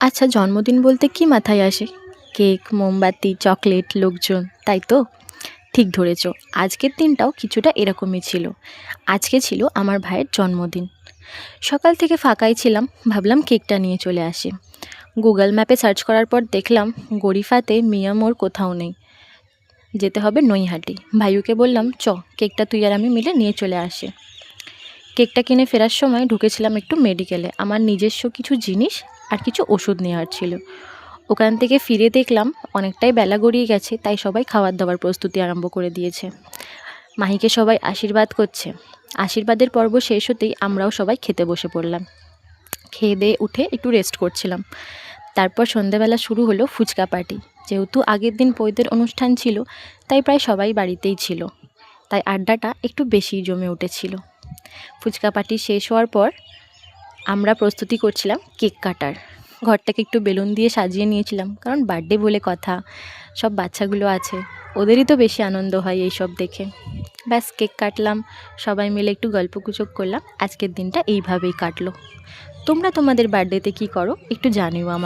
আচ্ছা, জন্মদিন বলতে কী মাথায় আসে? কেক, মোমবাতি, চকলেট, লোকজন, তাই তো? ঠিক ধরেছ। আজকের দিনটাও কিছুটা এরকমই ছিল। আজকে ছিল আমার ভাইয়ের জন্মদিন। সকাল থেকে ফাঁকাই ছিলাম, ভাবলাম কেকটা নিয়ে চলে আসি। গুগল ম্যাপে সার্চ করার পর দেখলাম গড়িফাতে মিয়া মোড় কোথাও নেই, যেতে হবে নৈহাটি। ভাইউকে বললাম, কেকটা তুই আর আমি মিলে নিয়ে চলে আসি। কেকটা কিনে ফেরার সময় ঢুকেছিলাম একটু মেডিকেলে, আমার নিজস্ব কিছু জিনিস আর কিছু ওষুধ নেওয়ার ছিল। ওখান থেকে ফিরে দেখলাম অনেকটাই বেলা গড়িয়ে গেছে, তাই সবাই খাবার দাবার প্রস্তুতি আরম্ভ করে দিয়েছে। মাহিকে সবাই আশীর্বাদ করছে। আশীর্বাদের পর্ব শেষ হতেই আমরাও সবাই খেতে বসে পড়লাম। খেয়ে দিয়ে উঠে একটু রেস্ট করছিলাম। তারপর সন্ধেবেলা শুরু হলো ফুচকা পার্টি। যেহেতু আগের দিন পৈতের অনুষ্ঠান ছিল, তাই প্রায় সবাই বাড়িতেই ছিল, তাই আড্ডাটা একটু বেশিই জমে উঠেছিল। ফুচকা পার্টি শেষ হওয়ার পর আমরা প্রস্তুতি করছিলাম কেক কাটার। ঘরটাকে একটু বেলুন দিয়ে সাজিয়ে নিয়েছিলাম, কারণ বার্থডে বলে কথা, সব বাচ্চাগুলো আছে, ওদেরই তো বেশি আনন্দ হয় এই সব দেখে। ব্যাস কেক কাটলাম, সবাই মিলে একটু গল্পগুজব করলাম। আজকের দিনটা এইভাবেই কাটলো। তোমরা তোমাদের বার্থডেতে কী করো একটু জানিও আমাকে।